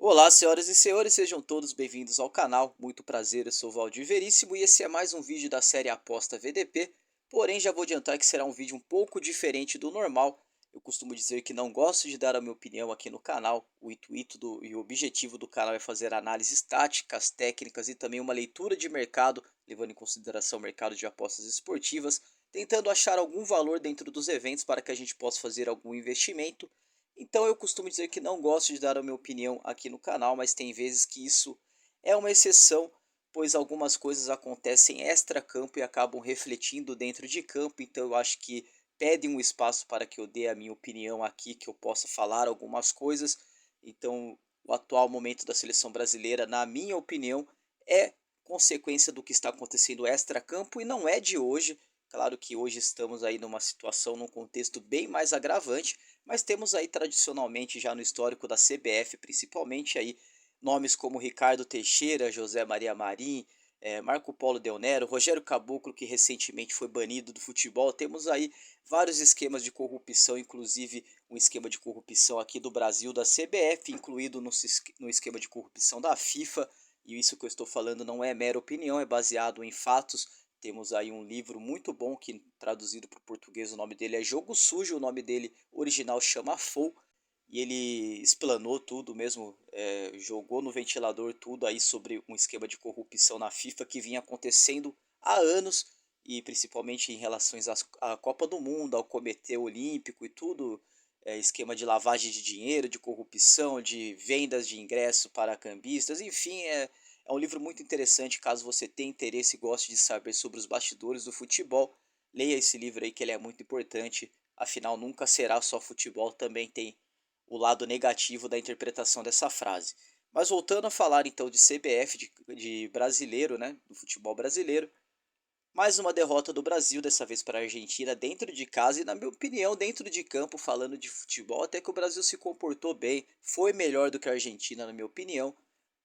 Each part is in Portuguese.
Olá, senhoras e senhores, sejam todos bem-vindos ao canal. Muito prazer, eu sou o Valdir Veríssimo e esse é mais um vídeo da série Aposta VDP. Porém, já vou adiantar que será um vídeo um pouco diferente do normal. Eu costumo dizer que não gosto de dar a minha opinião aqui no canal. O intuito e o objetivo do canal é fazer análises táticas, técnicas e também uma leitura de mercado, levando em consideração o mercado de apostas esportivas, tentando achar algum valor dentro dos eventos para que a gente possa fazer algum investimento. Então eu costumo dizer que não gosto de dar a minha opinião aqui no canal, mas tem vezes que isso é uma exceção, pois algumas coisas acontecem extra-campo e acabam refletindo dentro de campo, então eu acho que pedem um espaço para que eu dê a minha opinião aqui, que eu possa falar algumas coisas. Então, o atual momento da seleção brasileira, na minha opinião, é consequência do que está acontecendo extra-campo e não é de hoje. Claro que hoje estamos aí numa situação, num contexto bem mais agravante, mas temos aí tradicionalmente já no histórico da CBF, principalmente aí nomes como Ricardo Teixeira, José Maria Marim, Marco Polo Del Nero, Rogério Caboclo, que recentemente foi banido do futebol. Temos aí vários esquemas de corrupção, inclusive um esquema de corrupção aqui do Brasil da CBF, incluído no esquema de corrupção da FIFA. E isso que eu estou falando não é mera opinião, é baseado em fatos. Temos aí um livro muito bom que, traduzido para o português, o nome dele é Jogo Sujo, o nome dele original chama Fou, e ele explanou tudo mesmo, jogou no ventilador tudo aí sobre um esquema de corrupção na FIFA que vinha acontecendo há anos, e principalmente em relações à Copa do Mundo, ao Comitê Olímpico e tudo, esquema de lavagem de dinheiro, de corrupção, de vendas de ingresso para cambistas, enfim, é um livro muito interessante. Caso você tenha interesse e goste de saber sobre os bastidores do futebol, leia esse livro aí que ele é muito importante. Afinal, nunca será só futebol, também tem o lado negativo da interpretação dessa frase. Mas voltando a falar então de CBF, de brasileiro, né, do futebol brasileiro, mais uma derrota do Brasil, dessa vez para a Argentina, dentro de casa e, na minha opinião, dentro de campo, falando de futebol, até que o Brasil se comportou bem, foi melhor do que a Argentina, na minha opinião,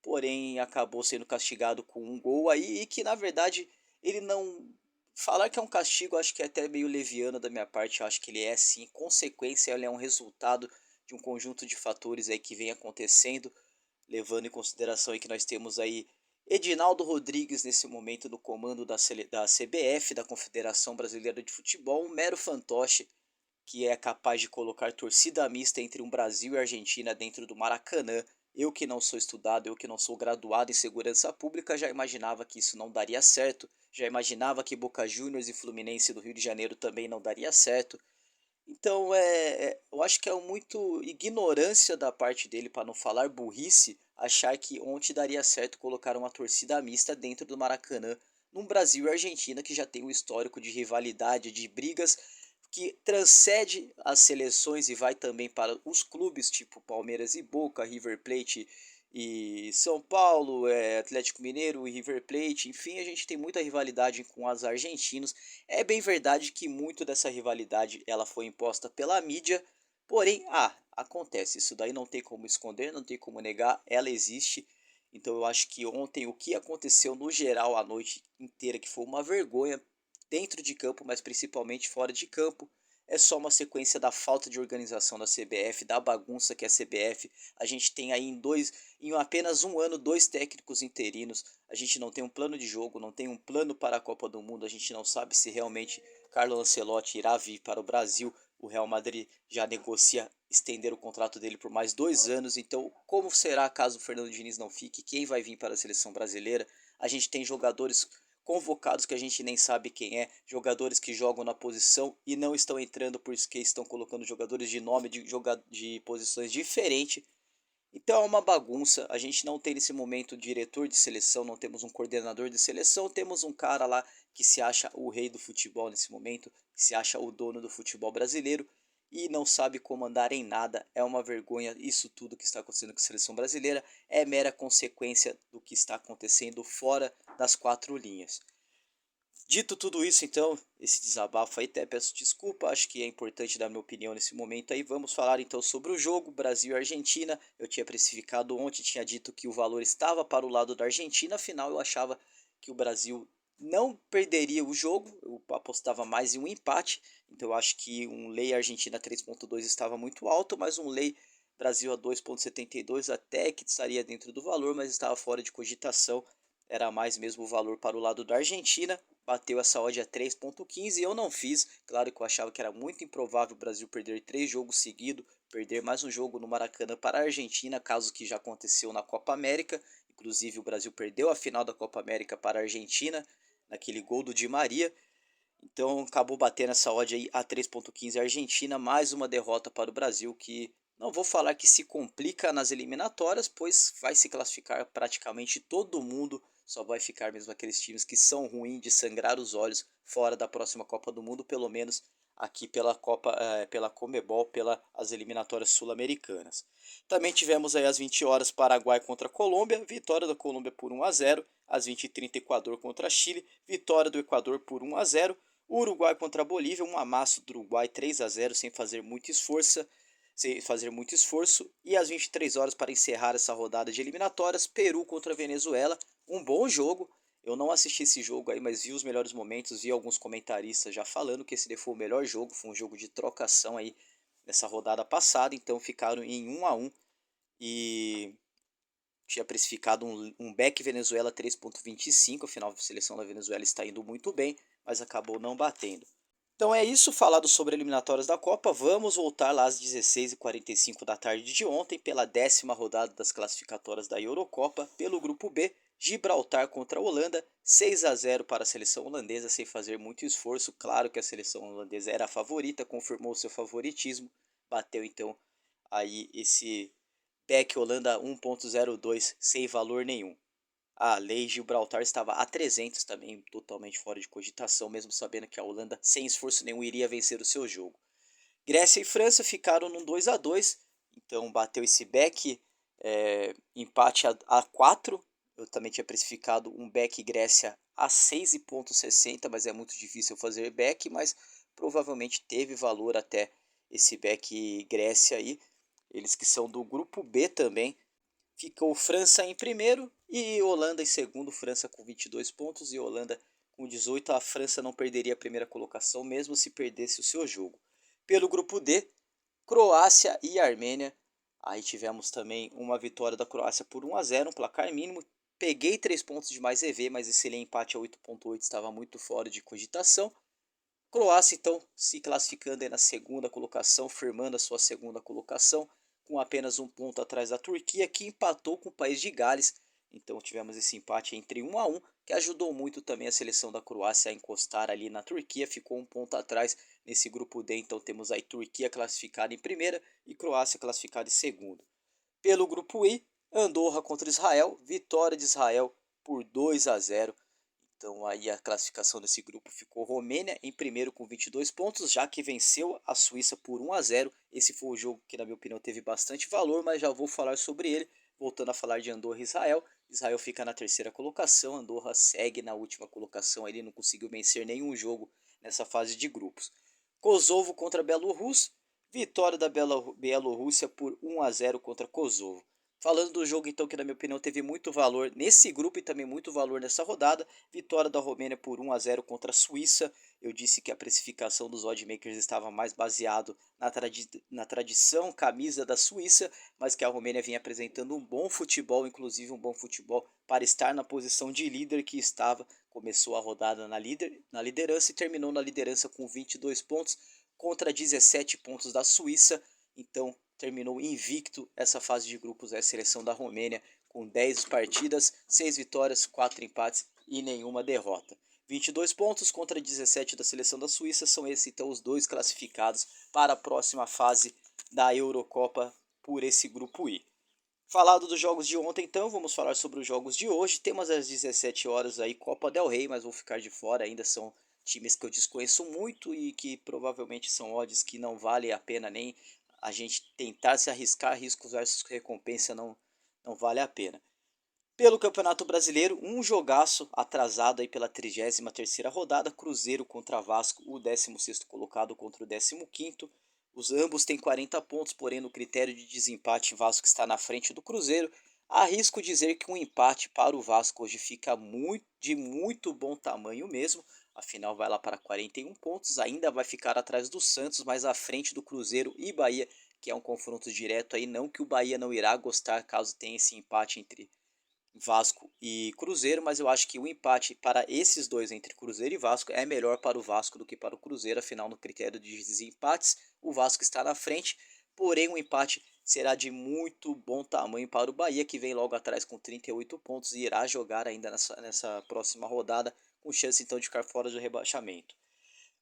porém acabou sendo castigado com um gol aí e que, na verdade, ele não. Falar que é um castigo, acho que é até meio leviano da minha parte, eu acho que ele é sim consequência, ele é um resultado de um conjunto de fatores aí que vem acontecendo, levando em consideração aí que nós temos aí Edinaldo Rodrigues nesse momento no comando da CBF, da Confederação Brasileira de Futebol, um mero fantoche que é capaz de colocar torcida mista entre um Brasil e Argentina dentro do Maracanã. Eu que não sou estudado, eu que não sou graduado em segurança pública, já imaginava que isso não daria certo, já imaginava que Boca Juniors e Fluminense do Rio de Janeiro também não daria certo. Então, eu acho que é muito ignorância da parte dele, para não falar burrice, achar que ontem daria certo colocar uma torcida mista dentro do Maracanã, num Brasil e Argentina que já tem um histórico de rivalidade, de brigas que transcende as seleções e vai também para os clubes, tipo Palmeiras e Boca, River Plate e São Paulo, Atlético Mineiro e River Plate. Enfim, a gente tem muita rivalidade com os argentinos. É bem verdade que muito dessa rivalidade ela foi imposta pela mídia, porém, acontece, isso daí não tem como esconder, não tem como negar, ela existe. Então eu acho que ontem o que aconteceu no geral a noite inteira, que foi uma vergonha dentro de campo, mas principalmente fora de campo, é só uma sequência da falta de organização da CBF, da bagunça que é a CBF. A gente tem aí em apenas um ano, dois técnicos interinos. A gente não tem um plano de jogo, não tem um plano para a Copa do Mundo. A gente não sabe se realmente Carlo Ancelotti irá vir para o Brasil. O Real Madrid já negocia estender o contrato dele por mais 2 anos. Então, como será caso o Fernando Diniz não fique? Quem vai vir para a seleção brasileira? A gente tem jogadores convocados que a gente nem sabe quem é, jogadores que jogam na posição e não estão entrando porque estão colocando jogadores de nome de posições diferentes. Então é uma bagunça. A gente não tem nesse momento diretor de seleção, não temos um coordenador de seleção, temos um cara lá que se acha o rei do futebol nesse momento, que se acha o dono do futebol brasileiro e não sabe comandar em nada. É uma vergonha. Isso tudo que está acontecendo com a seleção brasileira é mera consequência do que está acontecendo fora das quatro linhas. Dito tudo isso, então, esse desabafo aí, até peço desculpa, acho que é importante dar minha opinião nesse momento aí. Vamos falar então sobre o jogo Brasil e Argentina. Eu tinha precificado ontem, tinha dito que o valor estava para o lado da Argentina, afinal eu achava que o Brasil não perderia o jogo, eu apostava mais em um empate, então eu acho que um lei Argentina 3.2 estava muito alto, mas um lei Brasil a 2,72, até que estaria dentro do valor, mas estava fora de cogitação. Era mais mesmo o valor para o lado da Argentina. Bateu essa odd a 3,15 e eu não fiz. Claro que eu achava que era muito improvável o Brasil perder 3 jogos seguidos, perder mais um jogo no Maracanã para a Argentina, caso que já aconteceu na Copa América. Inclusive o Brasil perdeu a final da Copa América para a Argentina, naquele gol do Di Maria. Então acabou batendo essa odd aí a 3,15 Argentina, mais uma derrota para o Brasil, que não vou falar que se complica nas eliminatórias, pois vai se classificar praticamente todo mundo, só vai ficar mesmo aqueles times que são ruins de sangrar os olhos fora da próxima Copa do Mundo, pelo menos aqui pela pela Comebol, pelas eliminatórias sul-americanas. Também tivemos aí às 20 horas Paraguai contra Colômbia, vitória da Colômbia por 1-0, às 20h30 Equador contra Chile, vitória do Equador por 1-0. O Uruguai contra a Bolívia, um amasso do Uruguai 3-0 sem fazer muito esforço. E às 23 horas para encerrar essa rodada de eliminatórias, Peru contra a Venezuela, um bom jogo. Eu não assisti esse jogo aí, mas vi os melhores momentos, vi alguns comentaristas já falando que esse foi o melhor jogo, foi um jogo de trocação aí nessa rodada passada, então ficaram em 1-1 e tinha precificado um back Venezuela 3,25, afinal a seleção da Venezuela está indo muito bem, mas acabou não batendo. Então é isso, falado sobre eliminatórias da Copa. Vamos voltar lá às 16h45 da tarde de ontem, pela 10ª rodada das classificatórias da Eurocopa, pelo grupo B, Gibraltar contra a Holanda, 6-0 para a seleção holandesa, sem fazer muito esforço. Claro que a seleção holandesa era a favorita, confirmou seu favoritismo, bateu então aí esse PEC Holanda 1.02 sem valor nenhum. A lei Gibraltar estava a 300 também, totalmente fora de cogitação, mesmo sabendo que a Holanda, sem esforço nenhum, iria vencer o seu jogo. Grécia e França ficaram num 2-2, então bateu esse back, empate a 4. Eu também tinha precificado um back Grécia a 6,60, mas é muito difícil fazer back, mas provavelmente teve valor até esse back Grécia aí. Eles que são do grupo B também. Ficou França em primeiro e Holanda em segundo. França com 22 pontos e Holanda com 18. A França não perderia a primeira colocação mesmo se perdesse o seu jogo. Pelo grupo D, Croácia e Armênia. Aí tivemos também uma vitória da Croácia por 1-0, um placar mínimo. Peguei 3 pontos de mais EV, mas esse empate a 8,8 estava muito fora de cogitação. Croácia então se classificando aí na segunda colocação, firmando a sua segunda colocação, com apenas um ponto atrás da Turquia, que empatou com o país de Gales. Então tivemos esse empate entre 1-1, que ajudou muito também a seleção da Croácia a encostar ali na Turquia, ficou um ponto atrás nesse grupo D. Então temos aí Turquia classificada em primeira e Croácia classificada em segundo. Pelo grupo I, Andorra contra Israel, vitória de Israel por 2-0. Então aí a classificação desse grupo ficou Romênia em primeiro com 22 pontos, já que venceu a Suíça por 1-0. Esse foi o jogo que na minha opinião teve bastante valor, mas já vou falar sobre ele. Voltando a falar de Andorra e Israel, Israel fica na terceira colocação, Andorra segue na última colocação, ele não conseguiu vencer nenhum jogo nessa fase de grupos. Kosovo contra Bielorrússia, vitória da Bielorrússia por 1-0 contra Kosovo. Falando do jogo então que na minha opinião teve muito valor nesse grupo e também muito valor nessa rodada, vitória da Romênia por 1-0 contra a Suíça. Eu disse que a precificação dos oddmakers estava mais baseado na tradição camisa da Suíça, mas que a Romênia vinha apresentando um bom futebol, inclusive um bom futebol para estar na posição de líder que estava. Começou a rodada na liderança e terminou na liderança com 22 pontos contra 17 pontos da Suíça. Então terminou invicto essa fase de grupos da seleção da Romênia, com 10 partidas, 6 vitórias, 4 empates e nenhuma derrota. 22 pontos contra 17 da seleção da Suíça, são esses então os dois classificados para a próxima fase da Eurocopa por esse grupo I. Falado dos jogos de ontem, então, vamos falar sobre os jogos de hoje. Temos às 17 horas aí Copa del Rey, mas vou ficar de fora, ainda são times que eu desconheço muito e que provavelmente são odds que não vale a pena nem a gente tentar se arriscar. Riscos versus recompensa não vale a pena. Pelo Campeonato Brasileiro, um jogaço atrasado aí pela 33ª rodada, Cruzeiro contra Vasco, o 16º colocado contra o 15º. Os ambos têm 40 pontos, porém no critério de desempate Vasco está na frente do Cruzeiro. Arrisco dizer que um empate para o Vasco hoje fica de muito bom tamanho mesmo. Afinal vai lá para 41 pontos, ainda vai ficar atrás do Santos, mas à frente do Cruzeiro e Bahia, que é um confronto direto aí, não que o Bahia não irá gostar caso tenha esse empate entre Vasco e Cruzeiro, mas eu acho que o empate para esses dois, entre Cruzeiro e Vasco, é melhor para o Vasco do que para o Cruzeiro, afinal, no critério de desempates, o Vasco está na frente, porém o empate será de muito bom tamanho para o Bahia, que vem logo atrás com 38 pontos e irá jogar ainda nessa próxima rodada, com chance então de ficar fora do rebaixamento.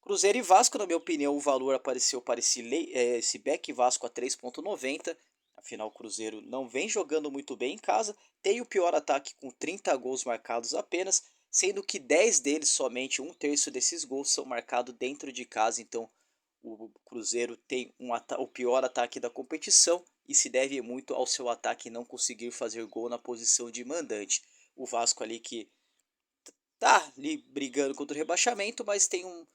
Cruzeiro e Vasco, na minha opinião, o valor apareceu para esse back Vasco a 3,90. Afinal, o Cruzeiro não vem jogando muito bem em casa, tem o pior ataque com 30 gols marcados apenas, sendo que 10 deles, somente um terço desses gols, são marcados dentro de casa. Então, o Cruzeiro tem o pior ataque da competição e se deve muito ao seu ataque não conseguir fazer gol na posição de mandante. O Vasco ali que tá ali brigando contra o rebaixamento, mas tem um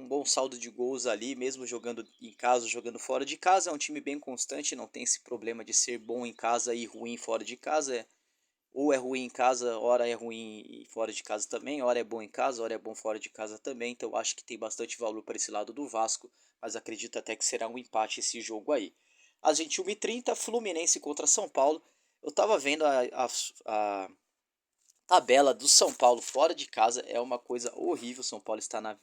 bom saldo de gols ali, mesmo jogando em casa, jogando fora de casa. É um time bem constante, não tem esse problema de ser bom em casa e ruim fora de casa. Ou é ruim em casa, hora é ruim fora de casa também, hora é bom em casa, hora é bom fora de casa também. Então eu acho que tem bastante valor para esse lado do Vasco, mas acredito até que será um empate esse jogo aí. Às 21h30, Fluminense contra São Paulo. Eu tava vendo a tabela do São Paulo fora de casa, é uma coisa horrível. São Paulo está na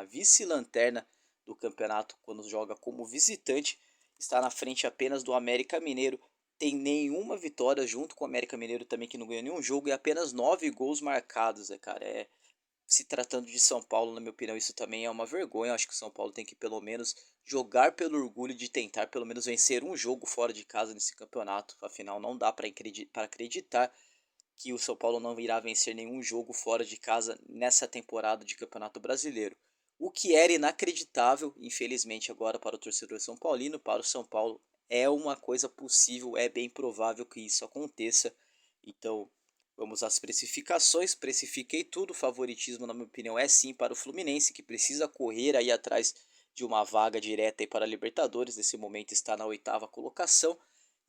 vice-lanterna do campeonato quando joga como visitante. Está na frente apenas do América Mineiro. Tem nenhuma vitória junto com o América Mineiro também, que não ganhou nenhum jogo, e apenas 9 gols marcados, cara. Se tratando de São Paulo, na minha opinião, isso também é uma vergonha. Eu acho que o São Paulo tem que pelo menos jogar pelo orgulho de tentar pelo menos vencer um jogo fora de casa nesse campeonato. Afinal, não dá para acreditar que o São Paulo não irá vencer nenhum jogo fora de casa nessa temporada de Campeonato Brasileiro. O que era inacreditável, infelizmente agora para o torcedor são paulino, para o São Paulo é uma coisa possível, é bem provável que isso aconteça. Então, vamos às precificações, precifiquei tudo, o favoritismo na minha opinião é sim para o Fluminense, que precisa correr aí atrás de uma vaga direta aí para a Libertadores, nesse momento está na 8ª colocação,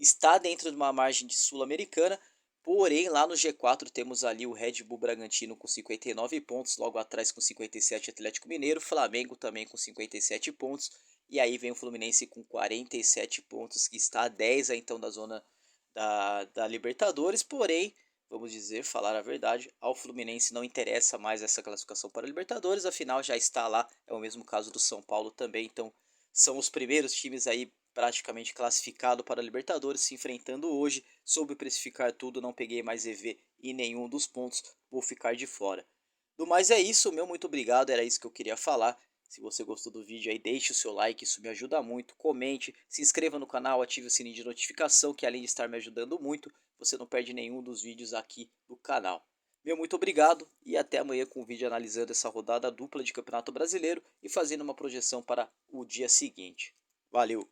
está dentro de uma margem de Sul-Americana. Porém, lá no G4 temos ali o Red Bull Bragantino com 59 pontos, logo atrás com 57 Atlético Mineiro, Flamengo também com 57 pontos, e aí vem o Fluminense com 47 pontos, que está a 10 então da zona da Libertadores. Porém, vamos dizer, falar a verdade, ao Fluminense não interessa mais essa classificação para a Libertadores, afinal já está lá, é o mesmo caso do São Paulo também. Então são os primeiros times aí praticamente classificado para a Libertadores se enfrentando hoje. Soube precificar tudo, não peguei mais EV em nenhum dos pontos, vou ficar de fora. Do mais é isso, meu muito obrigado, era isso que eu queria falar. Se você gostou do vídeo aí, deixe o seu like, isso me ajuda muito. Comente, se inscreva no canal, ative o sininho de notificação, que além de estar me ajudando muito, você não perde nenhum dos vídeos aqui do canal. Meu muito obrigado e até amanhã com um vídeo analisando essa rodada dupla de Campeonato Brasileiro e fazendo uma projeção para o dia seguinte. Valeu!